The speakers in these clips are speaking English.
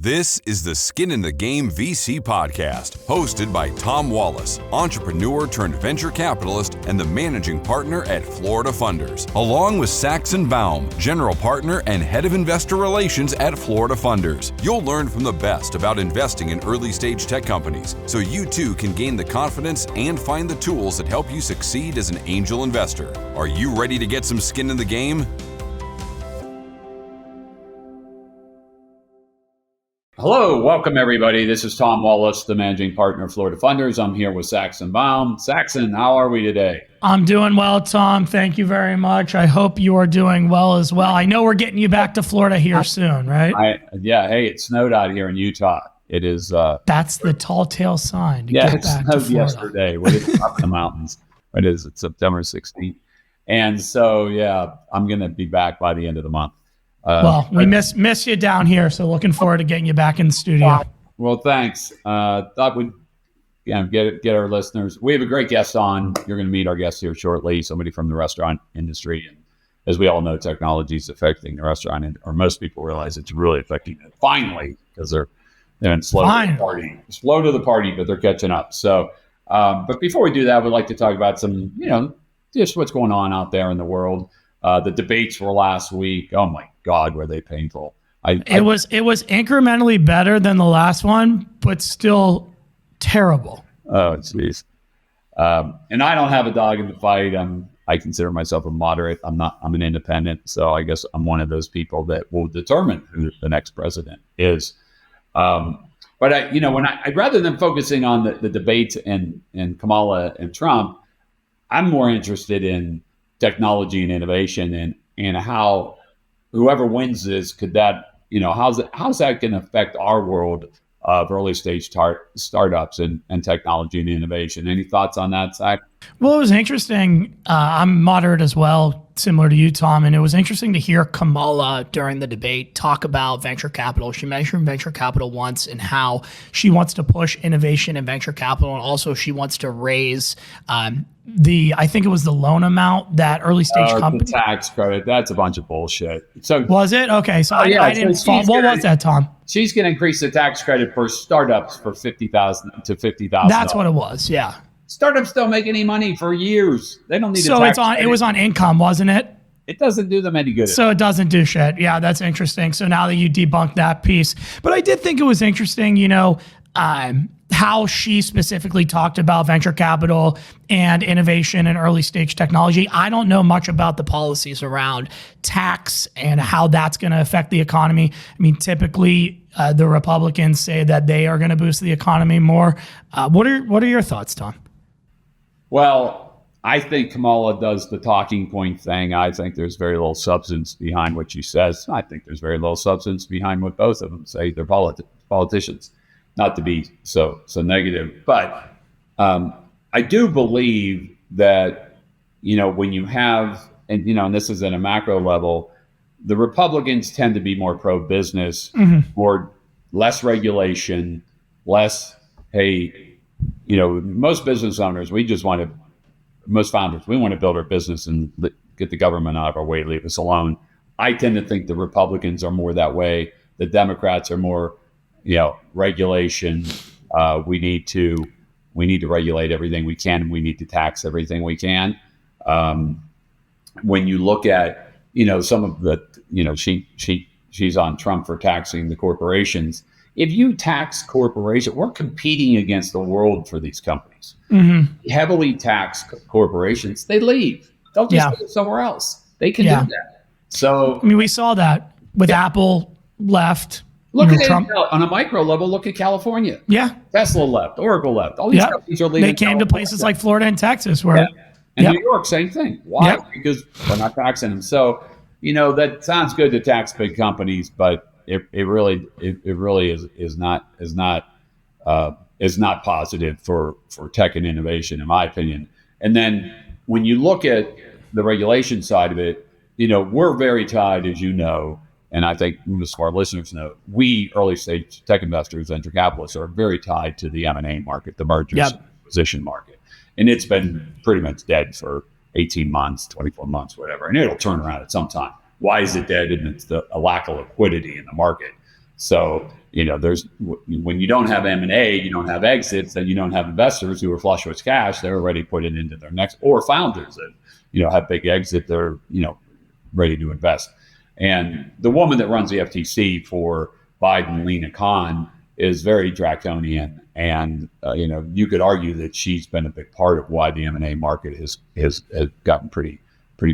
This is the Skin in the Game VC podcast, hosted by Tom Wallace, entrepreneur turned venture capitalist and the managing partner at Florida Funders, along with Saxon Baum, general partner and head of investor relations at Florida Funders. You'll learn from the best about investing in early stage tech companies, so you too can gain the confidence and find the tools that help you succeed as an angel investor. Are you ready to get some skin in the game? Hello, welcome everybody. This is Tom Wallace, the managing partner of Florida Funders. I'm here with Saxon Baum. Saxon, how are we today? I'm doing well, Tom. Thank you very much. I hope you are doing well as well. I know we're getting you back to Florida here soon, right? Hey, it snowed out here in Utah. It is. That's the tall tale sign to get back it to snowed Florida. Yesterday. What is it, up in the mountains? What is it? September 16th. And so, I'm going to be back by the end of the month. Well, we miss you down here, so looking forward to getting you back in the studio. Well, thanks. Thought we'd get our listeners. We have a great guest on. You're going to meet our guest here shortly, somebody from the restaurant industry. And as we all know, technology is affecting the restaurant, or most people realize it's really affecting it finally, because they're slow to the party, but they're catching up. So, but before we do that, we'd like to talk about some, just what's going on out there in the world. The debates were last week. Oh my God, were they painful? It was incrementally better than the last one, but still terrible. Oh, jeez. And I don't have a dog in the fight. I consider myself a moderate. I'm an independent. So I guess I'm one of those people that will determine who the next president is. But rather than focusing on the debates and Kamala and Trump, I'm more interested in technology and innovation and how whoever wins this, how's that going to affect our world of early stage startups and technology and innovation? Any thoughts on that, Zach? Well, it was interesting. I'm moderate as well, similar to you, Tom, and it was interesting to hear Kamala during the debate talk about venture capital. She mentioned venture capital once and how she wants to push innovation and venture capital, and also she wants to raise I think it was the loan amount that early stage company. The tax credit. That's a bunch of bullshit. So was it? Okay. So I didn't follow. What was that, Tom? She's going to increase the tax credit for startups for $50,000 to $50,000. That's what it was. Yeah. Startups don't make any money for years. They don't need so a tax credit. It was on income, wasn't it? It doesn't do them any good. So it doesn't do shit. Yeah, that's interesting. So now that you debunked that piece. But I did think it was interesting, how she specifically talked about venture capital and innovation and early stage technology. I don't know much about the policies around tax and how that's going to affect the economy. I mean, typically the Republicans say that they are going to boost the economy more. What are your thoughts, Tom? Well, I think Kamala does the talking point thing. I think there's very little substance behind what she says. I think there's very little substance behind what both of them say. They're politicians. Not to be so negative, but I do believe that, when you have, and this is at a macro level, the Republicans tend to be more pro-business, more less regulation, less, most business owners, most founders, we want to build our business and get the government out of our way, leave us alone. I tend to think the Republicans are more that way. The Democrats are more, regulation. We need to regulate everything we can, and we need to tax everything we can. When you look at, some of the, she's on Trump for taxing the corporations. If you tax corporations, we're competing against the world for these companies. Heavily taxed corporations, they leave. They'll just go somewhere else. They can do that. So we saw that with Apple left. Look at Trump. On a micro level, look at California. Yeah. Tesla left, Oracle left. All these companies are leaving. They came to places like Florida and Texas where and New York, same thing. Why? Because we're not taxing them. So, that sounds good to tax big companies, but it really is not positive for tech and innovation, in my opinion. And then when you look at the regulation side of it, we're very tied, as you know, and I think most of our listeners know, we early stage tech investors, venture capitalists, are very tied to the M&A market, the mergers and acquisition market. And it's been pretty much dead for 18 months, 24 months, whatever. And it'll turn around at some time. Why is it dead? And it's a lack of liquidity in the market. So there's when you don't have M&A, you don't have exits, and you don't have investors who are flush with cash. They're already put it into their next, or founders that have big exit. They're ready to invest. And the woman that runs the FTC for Biden, Lena Khan, is very draconian, and you could argue that she's been a big part of why the M&A market has gotten pretty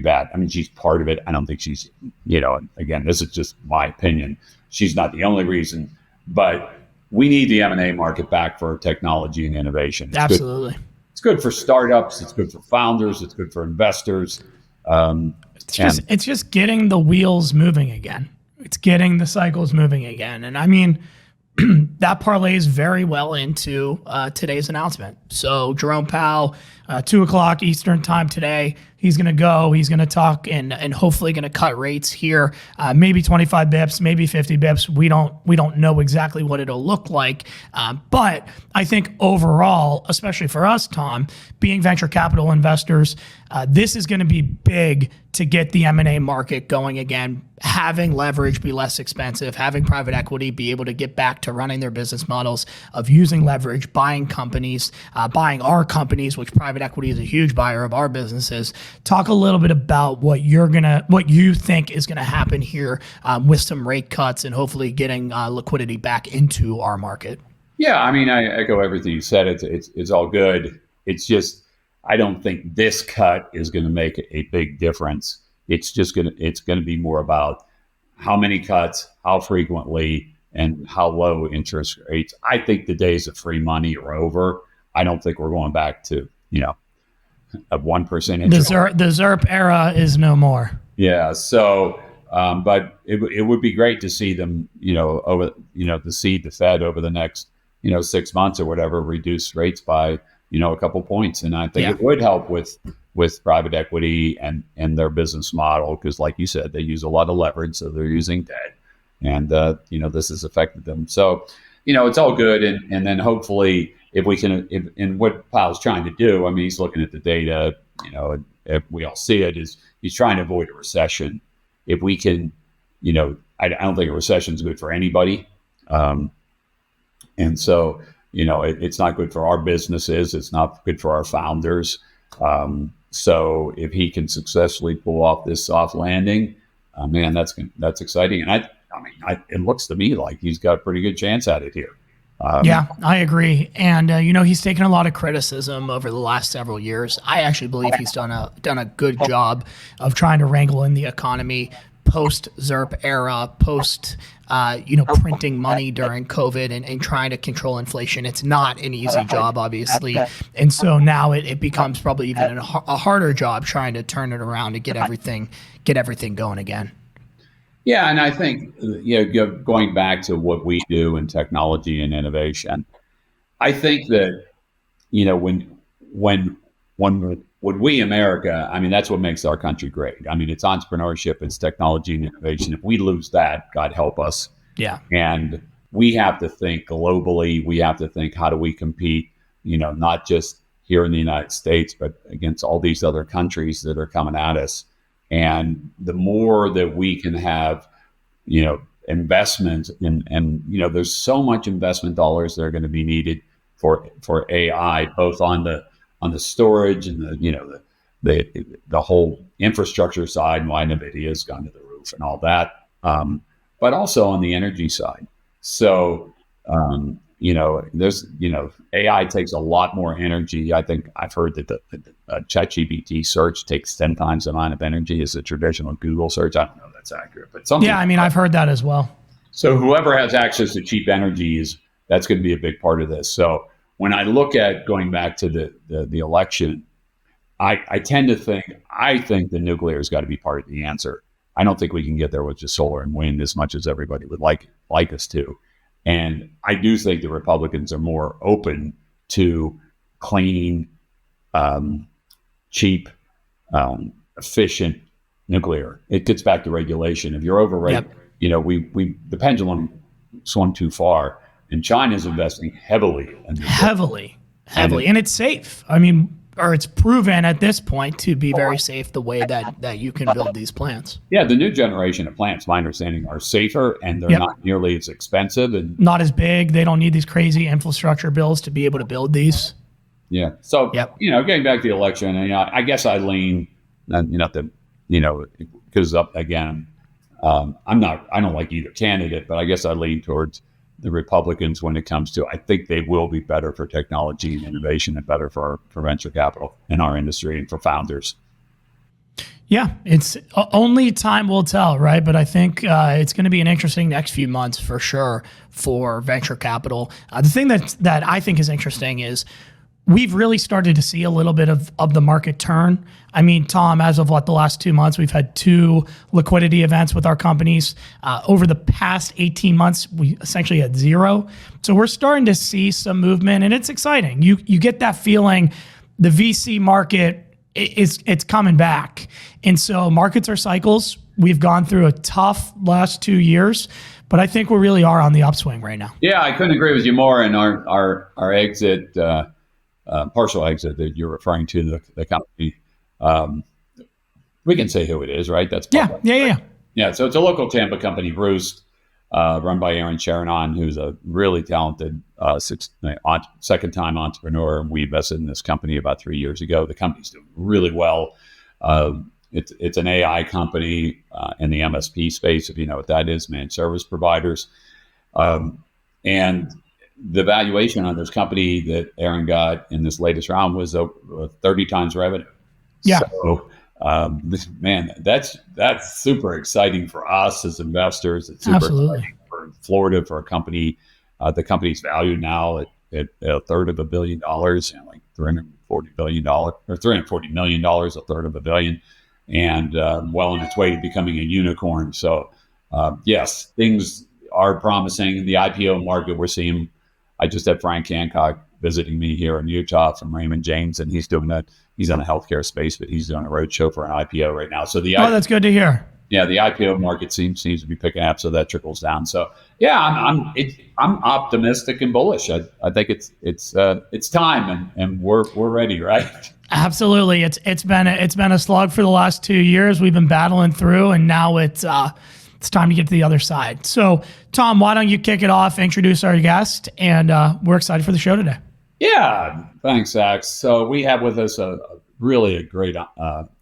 bad. I mean, she's part of it. I don't think she's, again, this is just my opinion. She's not the only reason, but we need the M&A market back for technology and innovation. Absolutely. It's good for startups. It's good for founders. It's good for investors. It's just getting the wheels moving again. It's getting the cycles moving again. And I mean, that parlays very well into today's announcement. So Jerome Powell, 2:00 Eastern time today, he's going to go, he's going to talk and hopefully going to cut rates here, maybe 25 bips, maybe 50 bips. We don't know exactly what it'll look like. But I think overall, especially for us, Tom, being venture capital investors, this is going to be big to get the M&A market going again, having leverage be less expensive, having private equity be able to get back to running their business models of using leverage, buying companies, buying our companies, which private equity is a huge buyer of our businesses. Talk a little bit about what you think is gonna happen here with some rate cuts and hopefully getting liquidity back into our market. Yeah, I mean, I echo everything you said. It's all good. It's just, I don't think this cut is going to make a big difference. It's going to be more about how many cuts, how frequently, and how low interest rates. I think the days of free money are over. I don't think we're going back to a 1% interest. The ZERP era is no more. Yeah. So, but it would be great to see them, the Fed over the next 6 months or whatever, reduce rates by a couple points. And I think it would help with private equity and their business model, because like you said, they use a lot of leverage, so they're using debt, and this has affected them. So it's all good, and then hopefully if we can, and what Powell's trying to do, I mean, he's looking at the data, if we all see it, is he's trying to avoid a recession. If we can, I don't think a recession is good for anybody, and so it's not good for our businesses. It's not good for our founders. So if he can successfully pull off this soft landing, man, that's exciting. And it looks to me like he's got a pretty good chance at it here. Yeah, I agree. And, he's taken a lot of criticism over the last several years. I actually believe he's done a good job of trying to wrangle in the economy post-ZERP era, printing money during COVID and trying to control inflation. It's not an easy job, obviously. And so now it becomes probably even a harder job trying to turn it around and get everything going again. Yeah, and I think going back to what we do in technology and innovation, I think that when we America, I mean, that's what makes our country great. I mean, it's entrepreneurship, it's technology and innovation. If we lose that, God help us. Yeah. And we have to think globally. We have to think, how do we compete? Not just here in the United States, but against all these other countries that are coming at us. And the more that we can have, investment and there's so much investment dollars that are going to be needed for AI, both on the storage and the whole infrastructure side, and why NVIDIA has gone to the roof and all that, but also on the energy side. So there's AI takes a lot more energy. I think I've heard that the ChatGPT search takes 10 times the amount of energy as a traditional Google search. I don't know if that's accurate, but something. Yeah, I mean, I've heard that as well. So whoever has access to cheap energy that's going to be a big part of this. So when I look at going back to the election, I tend to think the nuclear has got to be part of the answer. I don't think we can get there with just solar and wind as much as everybody would like us to. And I do think the Republicans are more open to clean, cheap, efficient nuclear. It gets back to regulation. If you're overrated, the pendulum swung too far, and China's investing heavily. Heavily. And it's safe. I mean, or it's proven at this point to be very safe the way that you can build these plants. Yeah, the new generation of plants, my understanding, are safer and they're not nearly as expensive and not as big. They don't need these crazy infrastructure bills to be able to build these. Yeah. So, getting back to the election, I guess I lean, because again, I don't like either candidate, but I guess I lean towards the Republicans when it comes to, I think they will be better for technology and innovation and better for venture capital in our industry and for founders. Yeah, it's only time will tell, right? But I think it's going to be an interesting next few months for sure for venture capital. The thing that I think is interesting is we've really started to see a little bit of the market turn. I mean, Tom, as of the last 2 months, we've had 2 liquidity events with our companies. Over the past 18 months, we essentially had 0. So we're starting to see some movement, and it's exciting. You get that feeling the VC market it's coming back. And so markets are cycles. We've gone through a tough last 2 years, but I think we really are on the upswing right now. Yeah, I couldn't agree with you more. And our exit, partial exit that you're referring to, the company, we can say who it is, right? That's public, yeah. Yeah, so it's a local Tampa company, Roost, run by Aaron Sheridan, who's a really talented second-time entrepreneur. We invested in this company about 3 years ago. The company's doing really well. It's an AI company in the MSP space, if you know what that is, managed service providers. And the valuation on this company that Aaron got in this latest round was 30 times revenue. Yeah. So, that's super exciting for us as investors. It's super exciting for Florida, for a company. The company's valued now at $1/3 billion, like $340 billion or $340 million, $1/3 billion, and well on its way to becoming a unicorn. So, yes, things are promising. In the IPO market, we're seeing. I just had Frank Hancock visiting me here in Utah from Raymond James, and he's doing that. He's in the healthcare space, but he's doing a roadshow for an IPO right now. So that's good to hear. Yeah, the IPO market seems to be picking up, so that trickles down. So yeah, I'm optimistic and bullish. I think it's time, and we're ready, right? Absolutely, it's been a slug for the last 2 years. We've been battling through, and now it's time to get to the other side. So, Tom, why don't you kick it off, introduce our guest, and we're excited for the show today. Yeah, thanks, Sax. So we have with us a really great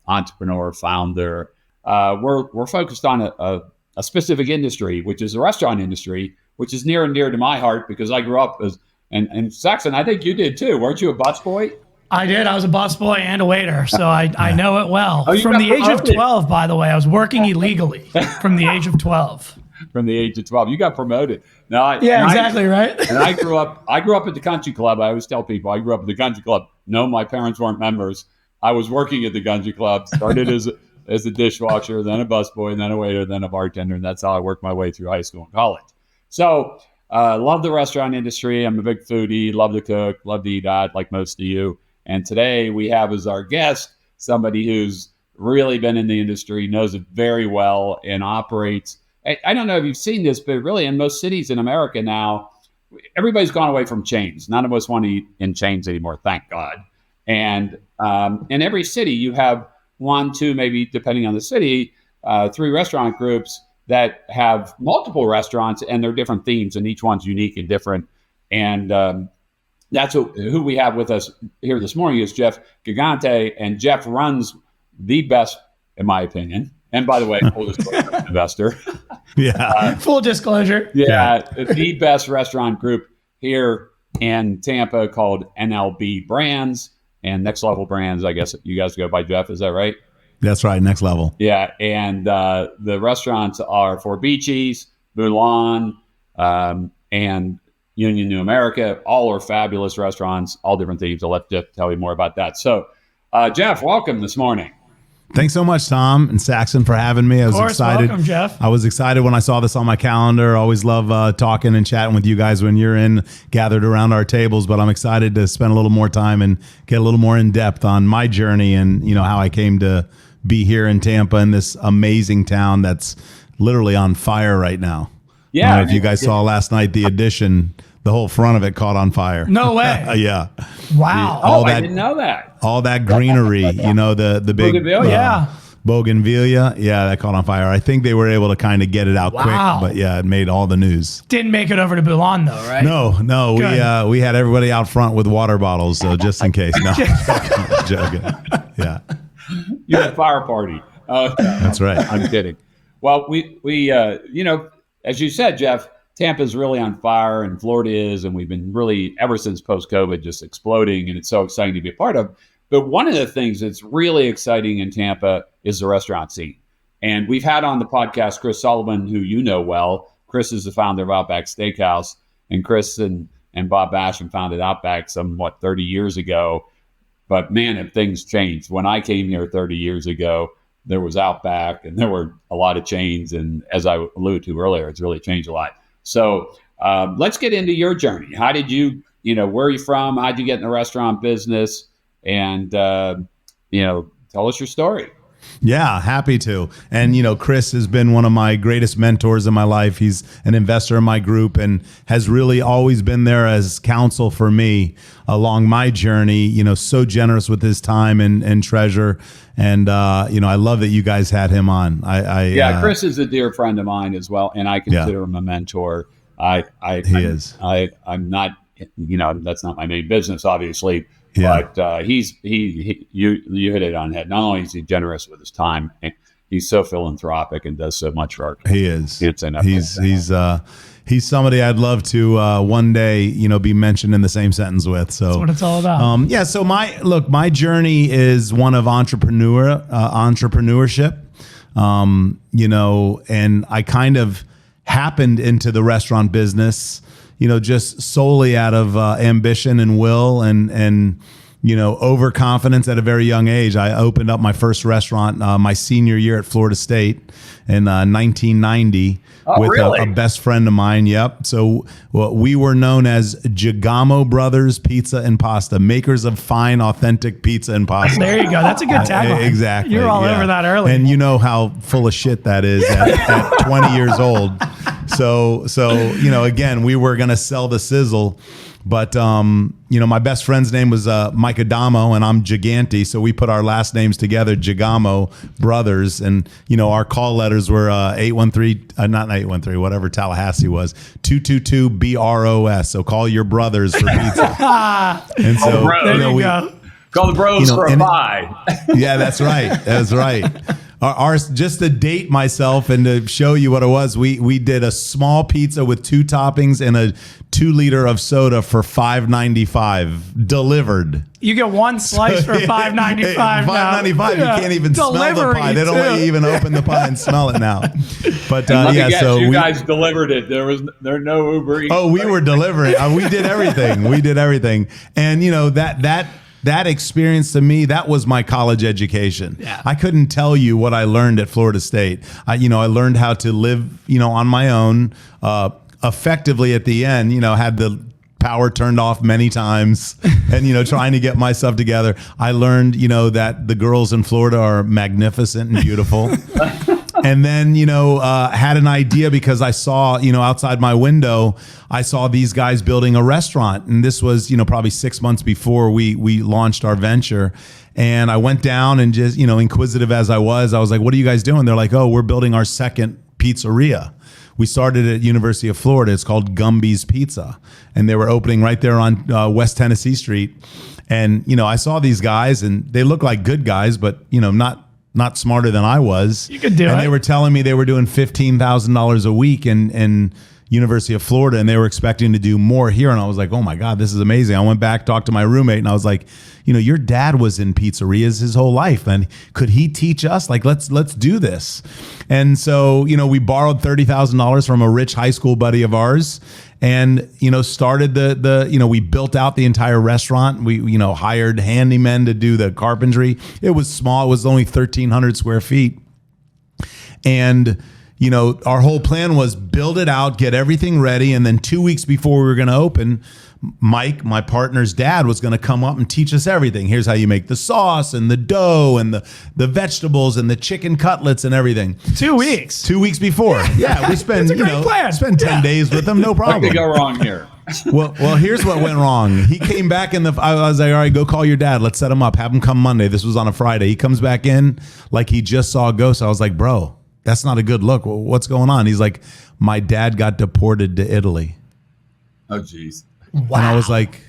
entrepreneur, founder. We're focused on a specific industry, which is the restaurant industry, which is near and dear to my heart because I grew up and Saxon, I think you did too. Weren't you a busboy? I did. I was a busboy and a waiter, so I know it well. Oh, from the age of 12, by the way, I was working illegally from the age of 12. From the age of 12, you got promoted. Right? And I grew up at the country club. I always tell people I grew up at the country club. No, my parents weren't members. I was working at the country club. Started as a dishwasher, then a busboy, then a waiter, then a bartender, and that's how I worked my way through high school and college. So, love the restaurant industry. I'm a big foodie. Love to cook. Love to eat out, like most of you. And today we have as our guest somebody who's really been in the industry, knows it very well, and operates. I don't know if you've seen this, but really in most cities in America now, everybody's gone away from chains. None of us want to eat in chains anymore, thank God. And in every city, you have 1, 2, maybe depending on the city, 3 restaurant groups that have multiple restaurants and they're different themes, and each one's unique and different. And that's who we have with us here this morning is Jeff Gigante, and Jeff runs the best, in my opinion. And by the way, full disclosure, investor. Yeah, full disclosure. Yeah, the best restaurant group here in Tampa called NLB Brands and Next Level Brands. I guess you guys go by Jeff. Is that right? That's right. Next Level. Yeah, and the restaurants are For Beaches, Mulan, and Union New America. All are fabulous restaurants, all different themes. I'll let Jeff tell you more about that. So, Jeff, welcome this morning. Thanks so much, Tom and Saxon, for having me. I was excited. Welcome, Jeff. I was excited when I saw this on my calendar. I always love talking and chatting with you guys when you're gathered around our tables, but I'm excited to spend a little more time and get a little more in depth on my journey and how I came to be here in Tampa in this amazing town that's literally on fire right now. Yeah. If you guys saw last night, the addition, The whole front of it caught on fire. No way. Yeah. Wow. I didn't know that. All that greenery, the big Bougainvillea. bougainvillea. Yeah, that caught on fire. I think they were able to kind of get it out Wow. quick, but yeah, it made all the news. Didn't make it over to Boulogne though, right? No, Good. we had everybody out front with water bottles, so just in case. No, joking. Yeah, You had a fire party. that's right. I'm kidding. Well, we as you said, Jeff, Tampa's really on fire and Florida is, and we've been really, ever since post-COVID, just exploding, and it's so exciting to be a part of. But one of the things that's really exciting in Tampa is the restaurant scene. And we've had on the podcast Chris Sullivan, who you know well. Chris is the founder of Outback Steakhouse, and Chris and Bob Basham founded Outback 30 years ago. But man, have things changed. When I came here 30 years ago, there was Outback, and there were a lot of chains. And as I alluded to earlier, it's really changed a lot. So let's get into your journey. How did you, where are you from? How did you get in the restaurant business? And, tell us your story. Yeah, happy to. And, Chris has been one of my greatest mentors in my life. He's an investor in my group and has really always been there as counsel for me along my journey, so generous with his time and treasure. And, I love that you guys had him on. Chris is a dear friend of mine as well. And I consider him a mentor. I'm not, that's not my main business, obviously. Yeah. But you hit it on the head. Not only is he generous with his time, he's so philanthropic and does so much for our community. He is. He's somebody I'd love to one day, be mentioned in the same sentence with. So that's what it's all about. So my journey is one of entrepreneurship. And I kind of happened into the restaurant business, just solely out of ambition and will and overconfidence at a very young age. I opened up my first restaurant my senior year at Florida State in 1990 with a best friend of mine. Yep. So we were known as Gigamo Brothers Pizza and Pasta, makers of fine, authentic pizza and pasta. There you go. That's a good tagline. Exactly. You're all over that early. And you know how full of shit that is at 20 years old. So again, we were going to sell the sizzle, but my best friend's name was Mike Adamo, and I'm Gigante, so we put our last names together, Gigamo Brothers, and our call letters were 813, not 813, whatever Tallahassee was, 222 BROS. So call your brothers for pizza. And so there you go. Call the bros for a pie. Yeah, that's right. That's right. Just to date myself and to show you what it was, we did a small pizza with 2 toppings and a 2-liter of soda for $5.95 delivered. You get one slice for $5.95. $5.95. You can't even smell the pie. They don't let you even open the pie and smell it now. But so you guys delivered it. There was no Uber Eats. Oh, we were delivering. We did everything. And that experience to me, that was my college education. Yeah. I couldn't tell you what I learned at Florida State. I learned how to live, on my own, effectively at the end, had the power turned off many times and, trying to get myself together. I learned, that the girls in Florida are magnificent and beautiful. And then, had an idea because I saw, outside my window, I saw these guys building a restaurant. And this was, probably 6 months before we launched our venture. And I went down and just, inquisitive as I was like, what are you guys doing? They're like, oh, we're building our second pizzeria. We started at University of Florida. It's called Gumby's Pizza. And they were opening right there on West Tennessee Street. And, I saw these guys and they look like good guys, but, not smarter than I was. You could do it. And they were telling me they were doing $15,000 a week in University of Florida, and they were expecting to do more here. And I was like, oh my God, this is amazing. I went back, talked to my roommate, and I was like, your dad was in pizzerias his whole life, and could he teach us? Like, let's do this. And so, we borrowed $30,000 from a rich high school buddy of ours. And, started we built out the entire restaurant. We, hired handymen to do the carpentry. It was small. It was only 1,300 square feet. And, our whole plan was build it out, get everything ready. And then 2 weeks before we were going to open, Mike, my partner's dad, was going to come up and teach us everything. Here's how you make the sauce and the dough and the vegetables and the chicken cutlets and everything. 2 weeks. 2 weeks before. Yeah, we spent, spend 10 days with them, no problem. What could go wrong here? Well, here's what went wrong. He came back I was like, all right, go call your dad. Let's set him up. Have him come Monday. This was on a Friday. He comes back in like he just saw a ghost. I was like, bro, that's not a good look. Well, what's going on? He's like, my dad got deported to Italy. Oh, geez. Wow. And I was like,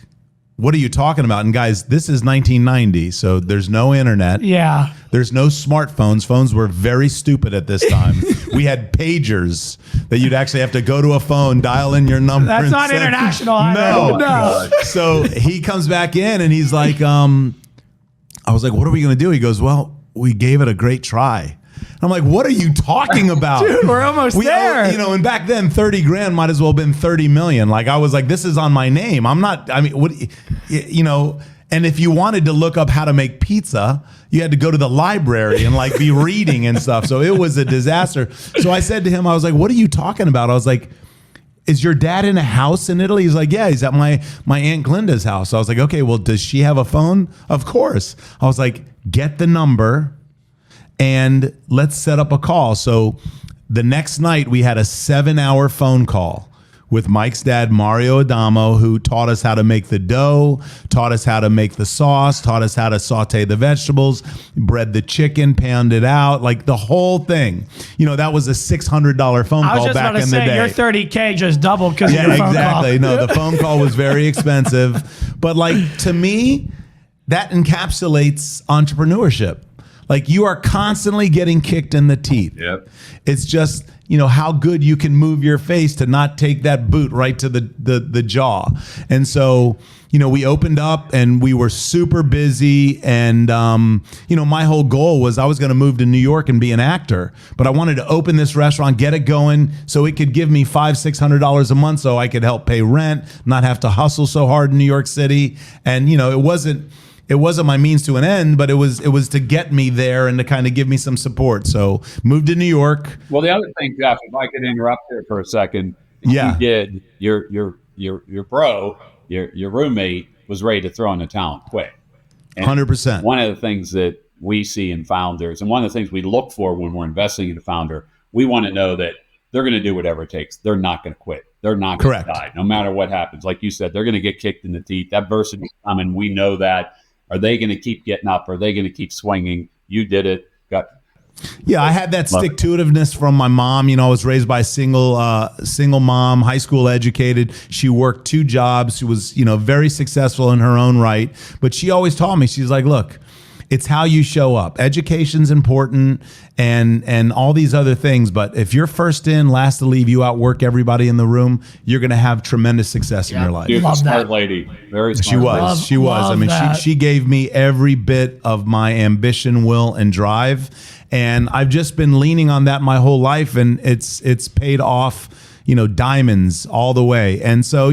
what are you talking about? And guys, this is 1990, so there's no internet. Yeah. There's no smartphones. Phones were very stupid at this time. We had pagers that you'd actually have to go to a phone, dial in your number. That's not international either. No. So he comes back in and he's like, I was like, what are we going to do? He goes, well, we gave it a great try. I'm like, what are you talking about? Dude, we're almost there. And back then 30 grand might as well have been 30 million. Like I was like, this is on my name. And if you wanted to look up how to make pizza, you had to go to the library and like be reading and stuff. So it was a disaster. So I said to him, I was like, what are you talking about? I was like, is your dad in a house in Italy? He's like, yeah, he's at my Aunt Glinda's house. So I was like, okay, well, does she have a phone? Of course. I was like, get the number and let's set up a call. So the next night we had a 7-hour phone call with Mike's dad, Mario Adamo, who taught us how to make the dough, taught us how to make the sauce, taught us how to saute the vegetables, bread the chicken, pound it out, like the whole thing. That was a $600 phone call back in the day. Your $30K just doubled because of your phone exactly. call. No, the phone call was very expensive. But like to me, that encapsulates entrepreneurship. Like you are constantly getting kicked in the teeth. Yep. It's just, how good you can move your face to not take that boot right to the jaw. And so, we opened up and we were super busy. And, my whole goal was I was going to move to New York and be an actor. But I wanted to open this restaurant, get it going so it could give me $500-600 a month so I could help pay rent, not have to hustle so hard in New York City. And, it wasn't my means to an end, but it was to get me there and to kind of give me some support. So moved to New York. Well, the other thing, Jeff, if I could interrupt there for a second, yeah, you did your roommate was ready to throw in the talent quick. 100%. One of the things that we see in founders, and one of the things we look for when we're investing in a founder, we want to know that they're going to do whatever it takes. They're not going to quit. They're not going to die, no matter what happens. Like you said, they're going to get kicked in the teeth. That adversity is coming. We know that. Are they going to keep getting up? Are they going to keep swinging? You did it. Yeah, I had that stick-to-itiveness from my mom. I was raised by a single mom, high school educated. She worked 2 jobs. She was, very successful in her own right. But she always taught me, she's like, look, it's how you show up. Education's important and all these other things. But if you're first in, last to leave, you outwork everybody in the room, you're going to have tremendous success in your life. She's a smart lady. Very smart. She was. I mean, she gave me every bit of my ambition, will, and drive. And I've just been leaning on that my whole life. And it's paid off, diamonds all the way. And so,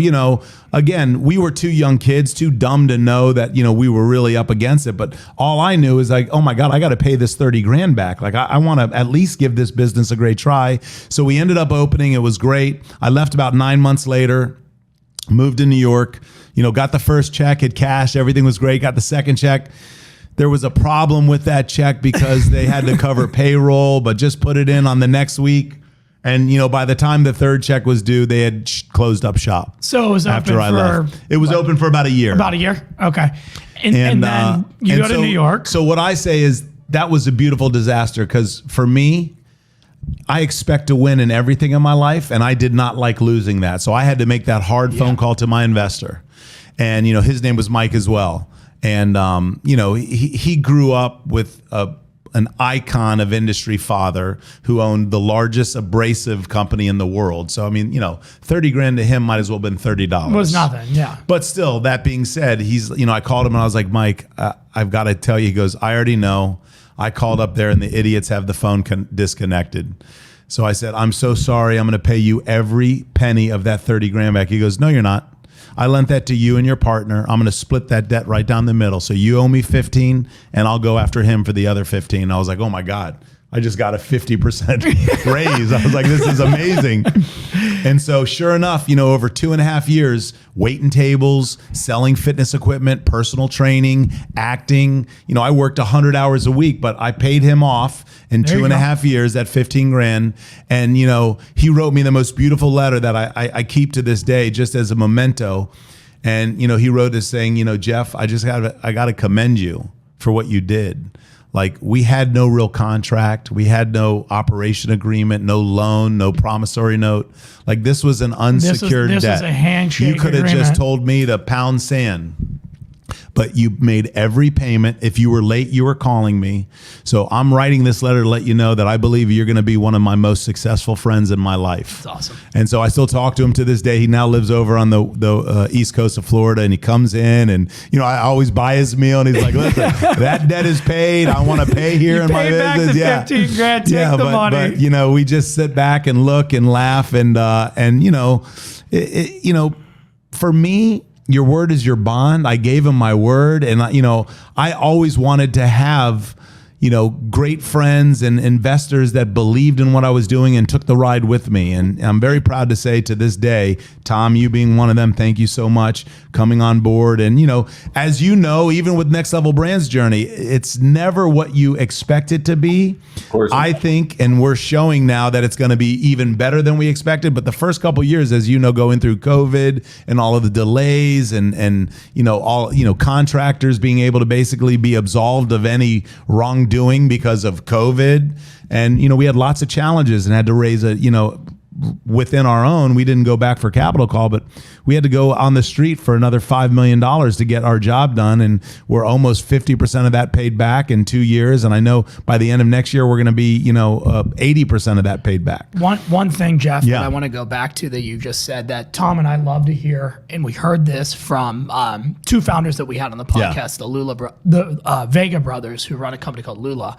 again, we were 2 young kids, too dumb to know that, we were really up against it. But all I knew is like, oh my God, I got to pay this 30 grand back. Like I want to at least give this business a great try. So we ended up opening. It was great. I left about 9 months later, moved to New York, got the first check, had cash. Everything was great. Got the second check. There was a problem with that check because they had to cover payroll, but just put it in on the next week. And, by the time the third check was due, they had closed up shop. So it was after open I left. It was open for about a year. About a year? Okay. And then you go to New York. So what I say is that was a beautiful disaster because for me, I expect to win in everything in my life, and I did not like losing that. So I had to make that hard phone call to my investor. And, his name was Mike as well. And, he grew up with an icon of industry father who owned the largest abrasive company in the world. So, 30 grand to him might as well have been $30. It was nothing, yeah. But still, that being said, I called him and I was like, Mike, I've got to tell you, he goes, I already know. I called up there and the idiots have the phone disconnected. So I said, I'm so sorry. I'm going to pay you every penny of that 30 grand back. He goes, no, you're not. I lent that to you and your partner. I'm going to split that debt right down the middle. So you owe me 15 and I'll go after him for the other 15. I was like, oh my God, I just got a 50% raise. I was like, this is amazing. And so sure enough, over 2.5 years, waiting tables, selling fitness equipment, personal training, acting, I worked 100 hours a week, but I paid him off in 2.5 years at 15 grand. And, he wrote me the most beautiful letter that I keep to this day, just as a memento. And, he wrote this saying, Jeff, I got to commend you for what you did. Like, we had no real contract. We had no operation agreement, no loan, no promissory note. Like, this was an unsecured debt. This is a handshake You could have agreement. just told me to pound sand. But you made every payment. If you were late, you were calling me. So I'm writing this letter to let you know that I believe you're going to be one of my most successful friends in my life. That's awesome. And so I still talk to him to this day. He now lives over on the east coast of Florida, and he comes in, and I always buy his meal, and he's like, "Listen, that debt is paid. I want to pay here in my business." Back the 15 grand. Take the money. But we just sit back and look and laugh, and for me, your word is your bond. I gave him my word. And, I always wanted to have, great friends and investors that believed in what I was doing and took the ride with me. And I'm very proud to say to this day, Tom, you being one of them, thank you so much coming on board. And, as even with Next Level Brands journey, it's never what you expect it to be. Of course. I think, and we're showing now that it's going to be even better than we expected. But the first couple of years, as going through COVID and all of the delays and contractors being able to basically be absolved of any wrongdoing because of COVID. And, we had lots of challenges and had to raise within our own. We didn't go back for capital call, but we had to go on the street for another $5 million to get our job done. And we're almost 50% of that paid back in 2 years. And I know by the end of next year, we're going to be, 80% of that paid back. One thing, Jeff, that I want to go back to that you just said that Tom and I love to hear, and we heard this from two founders that we had on the podcast, the Vega brothers, who run a company called Lula.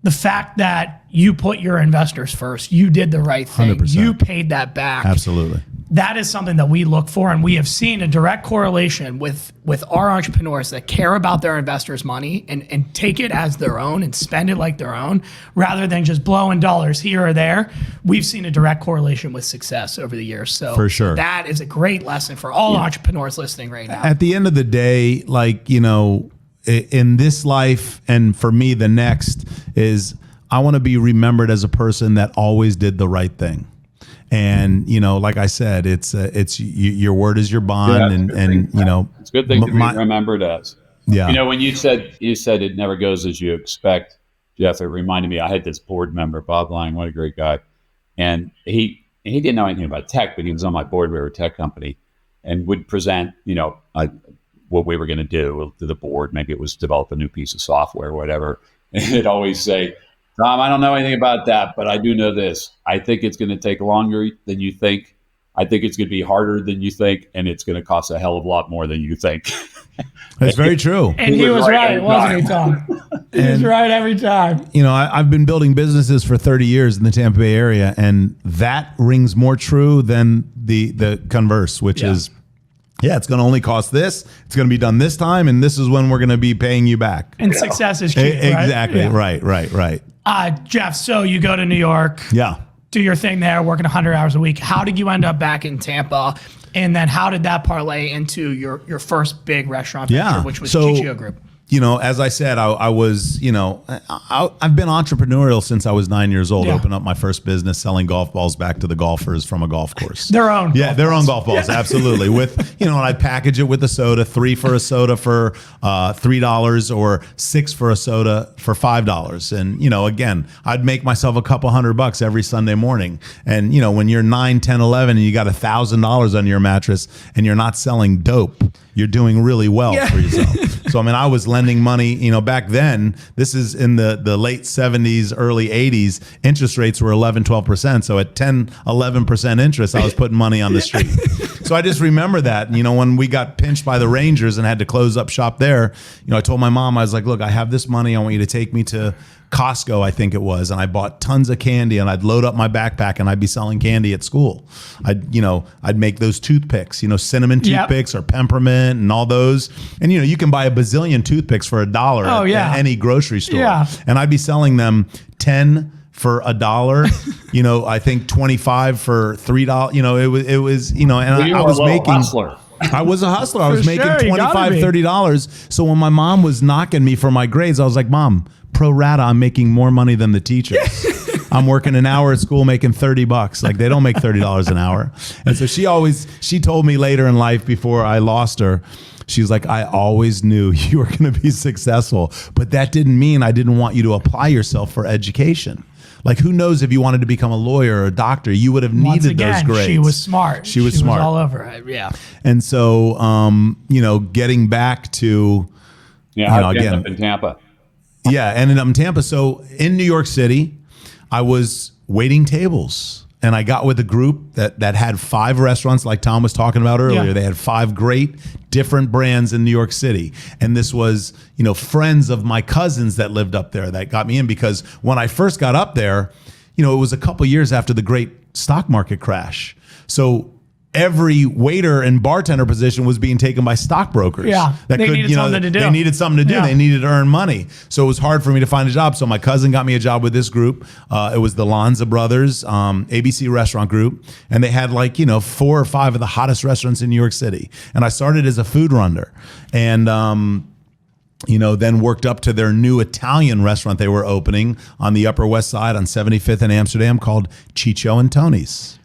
The fact that you put your investors first, you did the right thing, 100%. You paid that back. Absolutely. That is something that we look for, and we have seen a direct correlation with our entrepreneurs that care about their investors' money and take it as their own and spend it like their own, rather than just blowing dollars here or there. We've seen a direct correlation with success over the years. So for sure, that is a great lesson for all entrepreneurs listening right now. At the end of the day, in this life, and for me, the next is I want to be remembered as a person that always did the right thing. And, like I said, it's your word is your bond. It's a good thing to be remembered as. Yeah. When you said it never goes as you expect, Jeff, it reminded me, I had this board member, Bob Lang, what a great guy. And he didn't know anything about tech, but he was on my board. We were a tech company and would present, what we were going to do to the board. Maybe it was develop a new piece of software or whatever. And it'd always say, Tom, I don't know anything about that, but I do know this. I think it's going to take longer than you think. I think it's going to be harder than you think, and it's going to cost a hell of a lot more than you think. That's very true. And he was right, wasn't he, Tom? He was right every time. I've been building businesses for 30 years in the Tampa Bay area, and that rings more true than the converse, which is, it's going to only cost this. It's going to be done this time, and this is when we're going to be paying you back. And success is cheap, right? Exactly. Yeah. Right. Jeff, so you go to New York. Yeah. Do your thing there, working 100 hours a week. How did you end up back in Tampa? And then how did that parlay into your first big restaurant venture, which was GGO Group? As I said, I was, I've been entrepreneurial since I was 9 years old. Yeah. Opened up my first business selling golf balls back to the golfers from a golf course. Their own. Yeah, their own golf balls. Absolutely. With, and I'd package it with a soda, 3 for a soda for $3 or 6 for a soda for $5. And, again, I'd make myself a couple $100 every Sunday morning. And, when you're 9, 10, 11 and you got $1,000 on your mattress and you're not selling dope, you're doing really well for yourself. So, I was lending money, back then, this is in the late 70s, early 80s, interest rates were 11, 12%. So at 10, 11% interest, I was putting money on the street. So I just remember that, when we got pinched by the Rangers and had to close up shop there, I told my mom, I was like, look, I have this money. I want you to take me to Costco, I think it was, and I bought tons of candy, and I'd load up my backpack and I'd be selling candy at school. I'd make those toothpicks, cinnamon toothpicks or peppermint and all those. And you can buy a bazillion toothpicks for $1 at any grocery store. Yeah. And I'd be selling them 10 for $1, I think 25 for $3. It was, and I was making, hustler. I was a hustler. I was making sure, you gotta $25, be. $30. So when my mom was knocking me for my grades, I was like, Mom, pro rata, I'm making more money than the teachers. I'm working an hour at school making $30. Like, they don't make $30 an hour. And so she told me later in life, before I lost her, she's like, I always knew you were going to be successful, but that didn't mean I didn't want you to apply yourself for education. Like, who knows, if you wanted to become a lawyer or a doctor, you would have needed those grades. She was smart. She was smart. All over it. Yeah. And so, getting back to, again, up in Tampa. Yeah, ended up in Tampa. So in New York City, I was waiting tables, and I got with a group that had 5 restaurants, like Tom was talking about earlier. Yeah. They had 5 great different brands in New York City. And this was, friends of my cousins that lived up there that got me in, because when I first got up there, it was a couple years after the great stock market crash. So every waiter and bartender position was being taken by stockbrokers. Yeah, they needed something to do. They needed something to do. Yeah. They needed to earn money. So it was hard for me to find a job. So my cousin got me a job with this group. It was the Lanza Brothers, ABC restaurant group. And they had 4 or 5 of the hottest restaurants in New York City. And I started as a food runner. And, then worked up to their new Italian restaurant they were opening on the Upper West Side on 75th in Amsterdam called Ciccio and Tony's.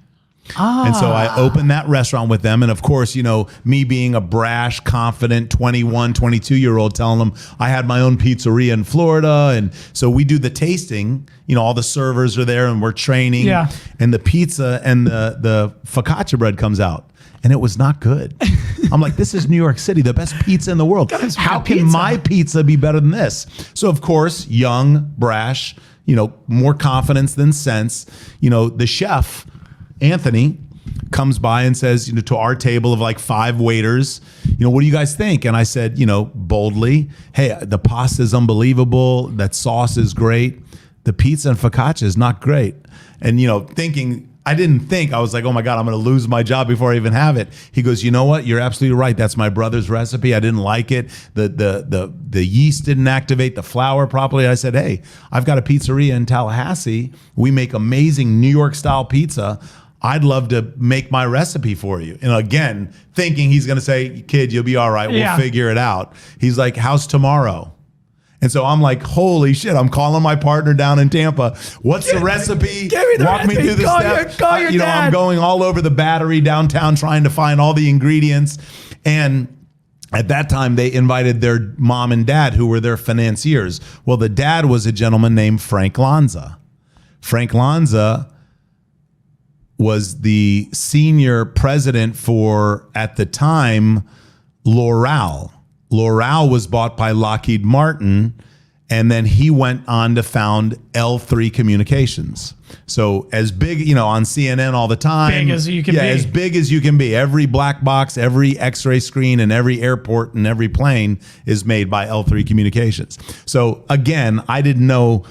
And so I opened that restaurant with them. And of course, me being a brash, confident 21, 22-year-old, telling them I had my own pizzeria in Florida. And so we do the tasting, all the servers are there and we're training. Yeah. And the pizza and the focaccia bread comes out. And it was not good. I'm like, this is New York City, the best pizza in the world. How can my pizza be better than this? So of course, young, brash, more confidence than sense, the chef, Anthony, comes by and says, to our table of 5 waiters, what do you guys think? And I said, boldly, hey, the pasta is unbelievable. That sauce is great. The pizza and focaccia is not great. And, I was like, oh my God, I'm going to lose my job before I even have it. He goes, you know what? You're absolutely right. That's my brother's recipe. I didn't like it. The yeast didn't activate the flour properly. I said, hey, I've got a pizzeria in Tallahassee. We make amazing New York style pizza. I'd love to make my recipe for you. And again, thinking he's going to say, kid, you'll be all right. We'll figure it out. He's like, how's tomorrow? And so I'm like, holy shit, I'm calling my partner down in Tampa. What's the recipe? Give me the Walk recipe. me through the steps. Call your dad. I'm going all over the Battery downtown trying to find all the ingredients. And at that time, they invited their mom and dad, who were their financiers. Well, the dad was a gentleman named Frank Lanza. Frank Lanza was the senior president for, at the time, L'Oreal. L'Oreal was bought by Lockheed Martin, and then he went on to found L3 Communications. So as big, on CNN all the time. Big as you can be. Yeah, as big as you can be. Every black box, every X-ray screen, and every airport and every plane is made by L3 Communications. So again, I didn't know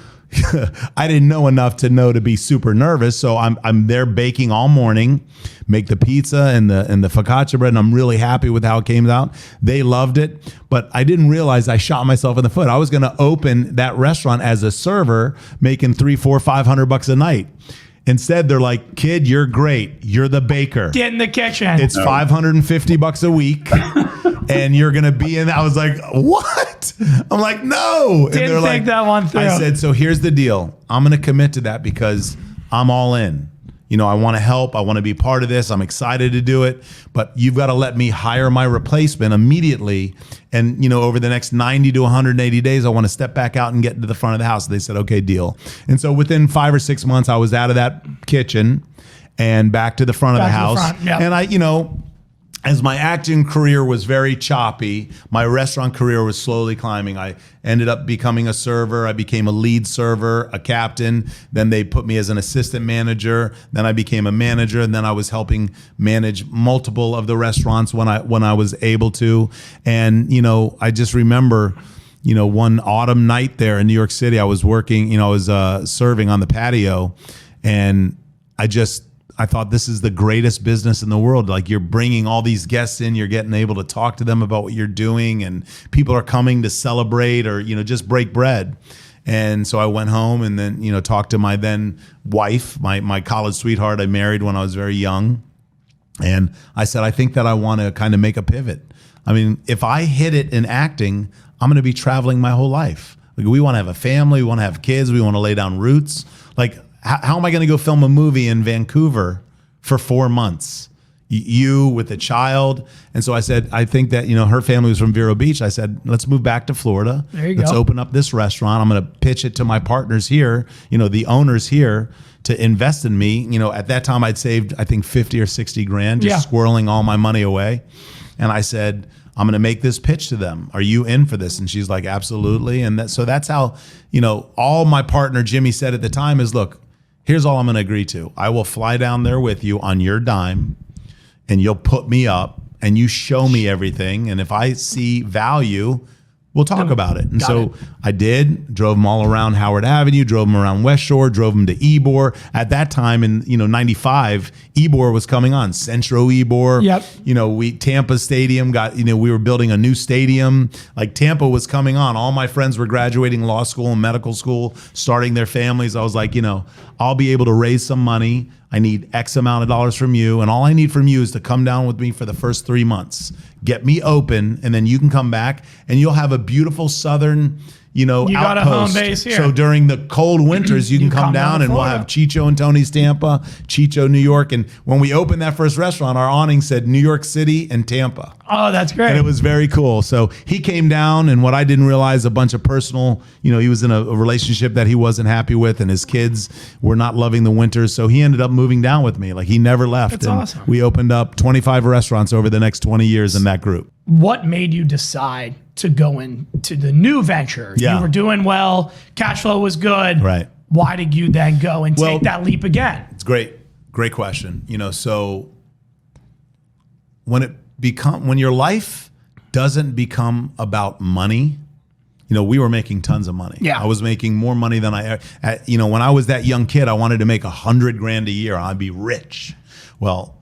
enough to know to be super nervous. So I'm there baking all morning, make the pizza and the focaccia bread, and I'm really happy with how it came out. They loved it, but I didn't realize I shot myself in the foot. I was going to open that restaurant as a server, making $300, $400, $500 a night. Instead, they're like, kid, you're great. You're the baker. Get in the kitchen. It's $550 a week. And you're going to be in. I was like, what? I'm like, no. Didn't and they're think that one through. I said, so here's the deal. I'm going to commit to that because I'm all in. I want to help. I want to be part of this. I'm excited to do it. But you've got to let me hire my replacement immediately. And, over the next 90 to 180 days, I want to step back out and get into the front of the house. They said, okay, deal. And so within 5 or 6 months, I was out of that kitchen and back to the front of the house. Yep. And I, as my acting career was very choppy, my restaurant career was slowly climbing. I ended up becoming a server. I became a lead server, a captain. Then they put me as an assistant manager. Then I became a manager. And then I was helping manage multiple of the restaurants when I was able to. And, I just remember, one autumn night there in New York City, I was working, I was serving on the patio. And I thought, this is the greatest business in the world. Like, you're bringing all these guests in, you're getting able to talk to them about what you're doing, and people are coming to celebrate or, just break bread. And so I went home and then, talked to my then wife, my college sweetheart I married when I was very young. And I said, I think that I want to kind of make a pivot. I mean, if I hit it in acting, I'm going to be traveling my whole life. Like, we want to have a family, we want to have kids, we want to lay down roots. Like, how am I going to go film a movie in Vancouver for 4 months? You with a child. And so I said, I think that, her family was from Vero Beach. I said, let's move back to Florida. Let's open up this restaurant. I'm going to pitch it to my partners here, the owners here, to invest in me. At that time I'd saved, I think 50 or 60 grand, just squirreling all my money away. And I said, I'm going to make this pitch to them. Are you in for this? And she's like, absolutely. And so that's how, all my partner Jimmy said at the time is, look, here's all I'm going to agree to. I will fly down there with you on your dime, and you'll put me up and you show me everything. And if I see value, we'll talk about it. And so I did, drove them all around Howard Avenue, drove them around West Shore, drove them to Ybor. At that time in, 95, Ybor was coming on, Centro Ybor. Yep. Tampa Stadium got, we were building a new stadium. Like, Tampa was coming on. All my friends were graduating law school and medical school, starting their families. I was like, I'll be able to raise some money. I need X amount of dollars from you. And all I need from you is to come down with me for the first 3 months. Get me open, and then you can come back and you'll have a beautiful southern, outpost. Got a home base here. So during the cold winters, you can come down and we'll have Chicho and Tony's Tampa, Chicho, New York. And when we opened that first restaurant, our awning said New York City and Tampa. Oh, that's great. And it was very cool. So he came down, and what I didn't realize, a bunch of personal, he was in a relationship that he wasn't happy with, and his kids were not loving the winters. So he ended up moving down with me. Like, he never left. That's awesome. We opened up 25 restaurants over the next 20 years in that group. What made you decide to go into the new venture? Yeah. You were doing well, cash flow was good. Right. Why did you then go and take that leap again? It's great question. So when your life doesn't become about money, we were making tons of money. Yeah. I was making more money than when I was that young kid, I wanted to make $100 grand a year. I'd be rich. Well,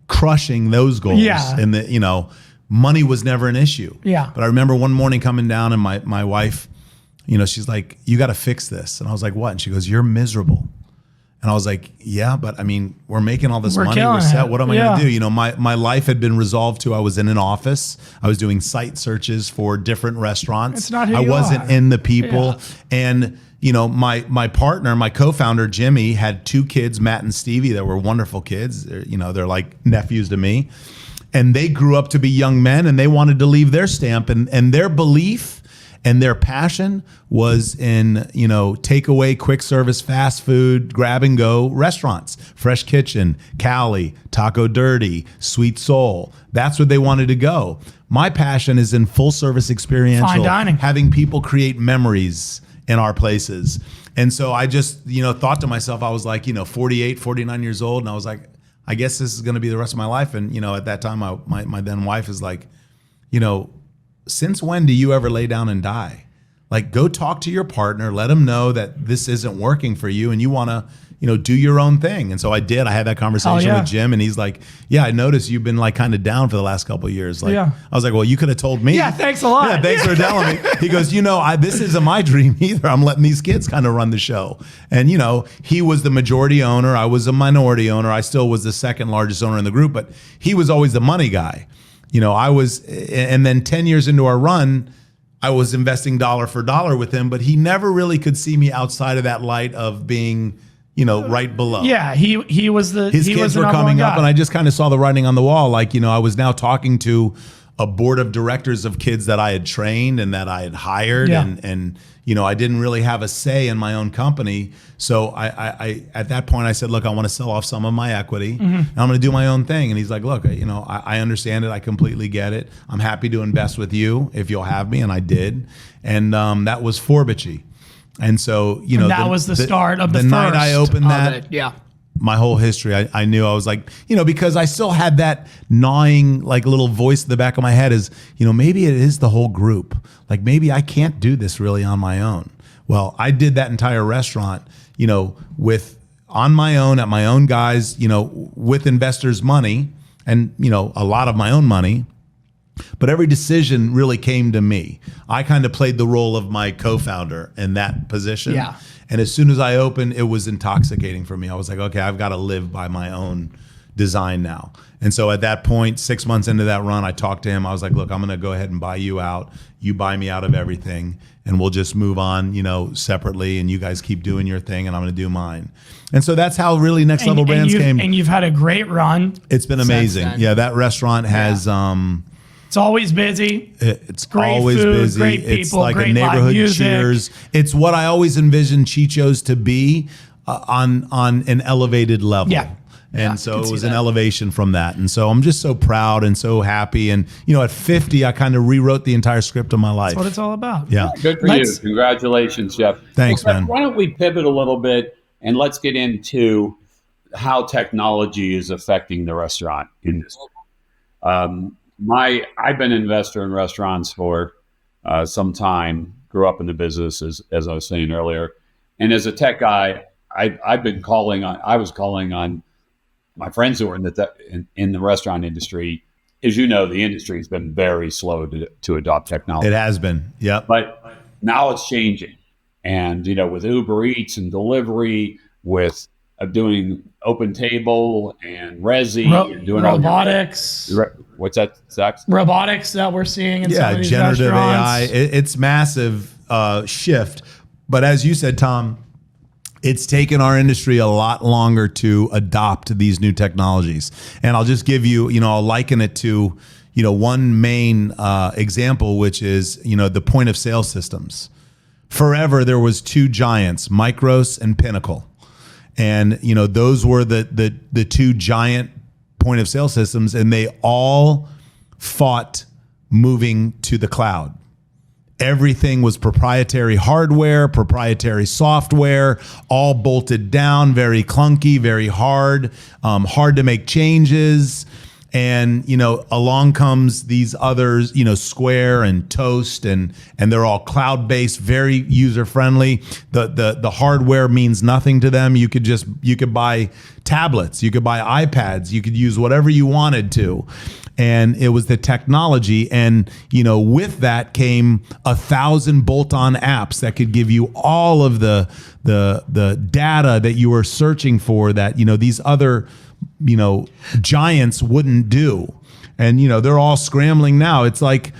crushing those goals. Yeah. And money was never an issue. Yeah. But I remember one morning coming down, and my wife, she's like, you got to fix this. And I was like, what? And she goes, you're miserable. And I was like, yeah, but I mean, we're making all this money. We're set. What am I going to do? My life had been resolved to, I was in an office. I was doing site searches for different restaurants. It's not who I you wasn't are. in the people. Yeah. And my partner, my co-founder, Jimmy, had 2 kids, Matt and Stevie, that were wonderful kids. They're like nephews to me. And they grew up to be young men, and they wanted to leave their stamp, and their belief and their passion was in, takeaway, quick service, fast food, grab and go restaurants, Fresh Kitchen, Cali, Taco Dirty, Sweet Soul. That's where they wanted to go. My passion is in full service experiential, fine dining, having people create memories in our places. And so I just, thought to myself, I was like, 48, 49 years old. And I was like, I guess this is going to be the rest of my life. And, at that time, my then wife is like, since when do you ever lay down and die? Like, go talk to your partner, let them know that this isn't working for you and you want to, do your own thing. And so I did. I had that conversation with Jim, and he's like, yeah, I noticed you've been like kind of down for the last couple of years. Like, I was like, well, you could have told me. Yeah, thanks a lot. Yeah, thanks for telling me. He goes, this isn't my dream either. I'm letting these kids kind of run the show. And, he was the majority owner. I was a minority owner. I still was the second largest owner in the group, but he was always the money guy. I was, and then 10 years into our run, I was investing dollar for dollar with him, but he never really could see me outside of that light of being, right below. Yeah, he was his kids were coming up, and I just kind of saw the writing on the wall. Like, I was now talking to a board of directors of kids that I had trained and that I had hired, and I didn't really have a say in my own company. So I at that point I said, look, I want to sell off some of my equity, and I'm going to do my own thing. And he's like, look, I understand it. I completely get it. I'm happy to invest with you if you'll have me, and I did. And that was Forbici. And so, that was the start of the first. The night I opened that, my whole history, I knew I was like, because I still had that gnawing, like, little voice in the back of my head is, maybe it is the whole group. Like, maybe I can't do this really on my own. Well, I did that entire restaurant, on my own, at my own guys, with investors' money and, a lot of my own money. But every decision really came to me. I kind of played the role of my co-founder in that position. Yeah. And as soon as I opened, it was intoxicating for me. I was like, okay, I've got to live by my own design now. And so at that point, 6 months into that run, I talked to him. I was like, look, I'm going to go ahead and buy you out. You buy me out of everything, and we'll just move on, separately, and you guys keep doing your thing, and I'm going to do mine. And so that's how really Next Level Brands came. And you've had a great run. It's been amazing. Yeah, that restaurant has... It's always busy. It's great always food, busy. Great people, it's like great a neighborhood Cheers. It's what I always envisioned Chicho's to be on an elevated level. Yeah. And so it was an elevation from that. And so I'm just so proud and so happy. And, at 50, I kind of rewrote the entire script of my life. That's what it's all about. Yeah. Good for you. Congratulations, Jeff. Thanks, man. Why don't we pivot a little bit and let's get into how technology is affecting the restaurant industry. I've been an investor in restaurants for some time, grew up in the business, as I was saying earlier. And as a tech guy, I was calling on my friends who are in the restaurant industry. As you know, the industry has been very slow to adopt technology. It has been, yep. But now it's changing. And, with Uber Eats and delivery, with doing Open Table and Resi, and doing robotics. What's that, Sax? Robotics that we're seeing in some of these generative restaurants. AI. It's massive shift. But as you said, Tom, it's taken our industry a lot longer to adopt these new technologies. And I'll just give you, I'll liken it to, one main example, which is, the point of sale systems. Forever, there was two giants, Micros and Pinnacle. And, those were the two giant point of sale systems, and they all fought moving to the cloud. Everything was proprietary hardware, proprietary software, all bolted down, very clunky, very hard, hard to make changes. And, along comes these others, Square and Toast, and they're all cloud-based, very user-friendly. The hardware means nothing to them. You could buy tablets, you could buy iPads, you could use whatever you wanted to. And it was the technology. And, with that came 1,000 bolt-on apps that could give you all of the data that you were searching for that, these other giants wouldn't do. And, they're all scrambling now. It's like,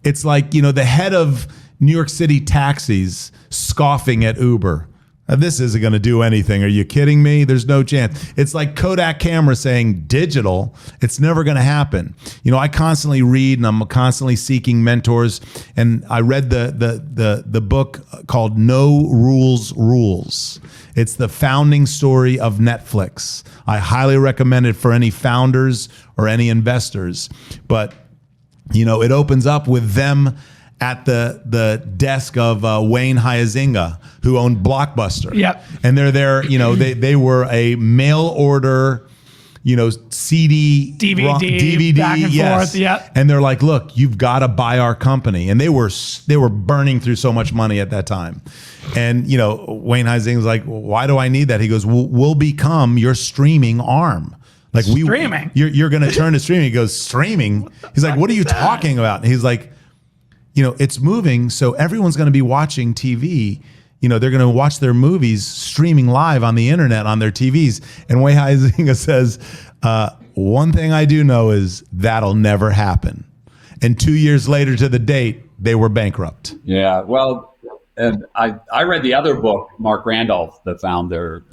the head of New York City taxis scoffing at Uber. This isn't going to do anything. Are you kidding me? There's no chance. It's like Kodak camera saying digital. It's never going to happen. I constantly read, and I'm constantly seeking mentors. And I read the book called No Rules. It's the founding story of Netflix. I highly recommend it for any founders or any investors. But, it opens up with them at the desk of Wayne Huizinga, who owned Blockbuster. Yep. And they're there, they were a mail order, CD, DVD, back and forth. Yep. And they're like, look, you've got to buy our company. And they were burning through so much money at that time. And, Wayne Huizinga was like, well, why do I need that? He goes, we'll become your streaming arm. Like streaming. You're going to turn to streaming. He goes, streaming? He's like, what are you talking about? And he's like, it's moving, so everyone's going to be watching TV. They're going to watch their movies streaming live on the internet on their TVs. And Wei Huizinga says, one thing I do know is that'll never happen. And 2 years later to the date, they were bankrupt. Yeah, well, and I read the other book, Mark Randolph, the founder.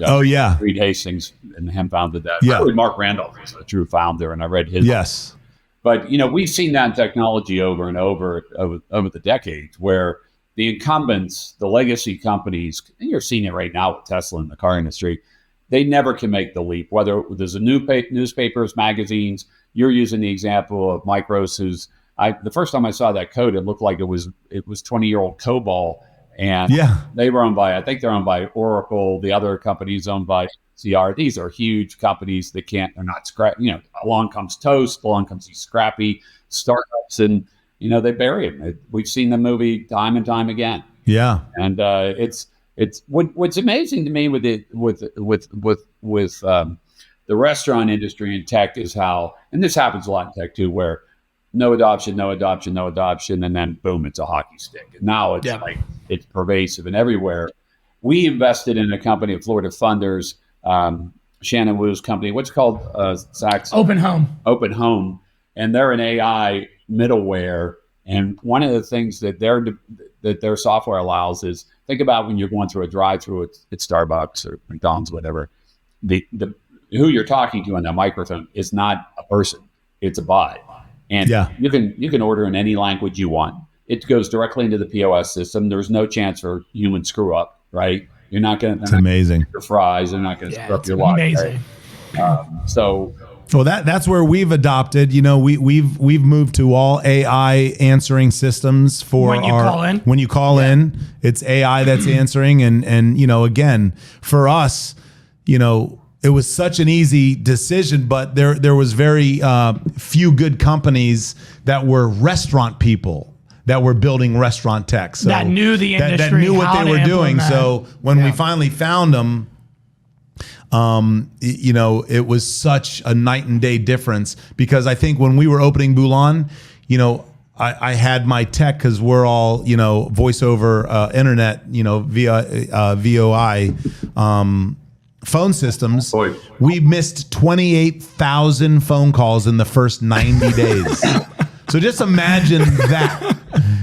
Reed Hastings and him founded that. Yeah. Mark Randolph is a true founder, and I read his Yes. book. But, we've seen that in technology over and over the decades where the incumbents, the legacy companies, and you're seeing it right now with Tesla in the car industry, they never can make the leap. Whether there's a newspapers, magazines, you're using the example of Micros, the first time I saw that code, it looked like it was 20-year-old COBOL. And they were they're owned by Oracle. The other company's owned by CR. These are huge companies that they're not scrappy. Along comes Toast, along comes these scrappy startups, and, they bury them. We've seen the movie time and time again. Yeah. And it's what's amazing to me with the restaurant industry and tech is how, and this happens a lot in tech too, where no adoption, no adoption, no adoption, and then boom, it's a hockey stick. And now it's like it's pervasive and everywhere. We invested in a company of Florida funders, Shannon Wu's company. What's it called? Saxon. Open Home, and they're an AI middleware. And one of the things that their software allows is, think about when you're going through a drive-through at Starbucks or McDonald's, whatever. The who you're talking to on that microphone is not a person; it's a bot. And you can order in any language you want. It goes directly into the POS system. There's no chance for human screw up, right? You're not going to. It's amazing. Your fries. They're not going to screw up your watch. Amazing. Right? Well, that's where we've adopted. We've moved to all AI answering systems for when you call in, it's AI that's answering, and again, for us, it was such an easy decision, but there was very few good companies that were restaurant people that were building restaurant tech, so that knew the industry, that knew what they were doing. So when we finally found them, it was such a night and day difference, because I think when we were opening Bulan, I had my tech, because we're all, voice over internet, via VOI phone systems. We missed 28,000 phone calls in the first 90 days. So just imagine that.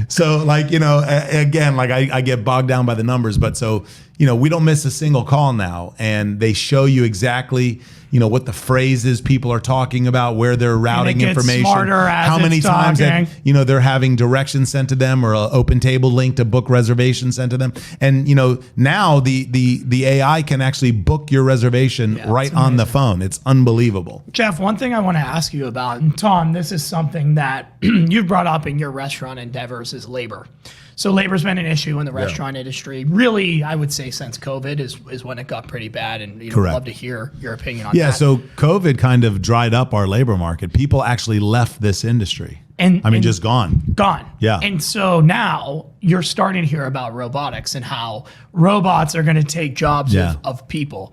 So again, I get bogged down by the numbers, but so, we don't miss a single call now, and they show you exactly, what the phrases people are talking about, where they're routing information, how many times that, they're having directions sent to them, or an open table link to book reservations sent to them. And, now the AI can actually book your reservation right on the phone. It's unbelievable. Jeff, one thing I want to ask you about, and Tom, this is something that you've brought up in your restaurant endeavors, is labor. So labor's been an issue in the restaurant industry. Really, I would say since COVID is when it got pretty bad. And I'd love to hear your opinion on that. Yeah, so COVID kind of dried up our labor market. People actually left this industry. Just gone. Yeah. And so now you're starting to hear about robotics and how robots are going to take jobs of people.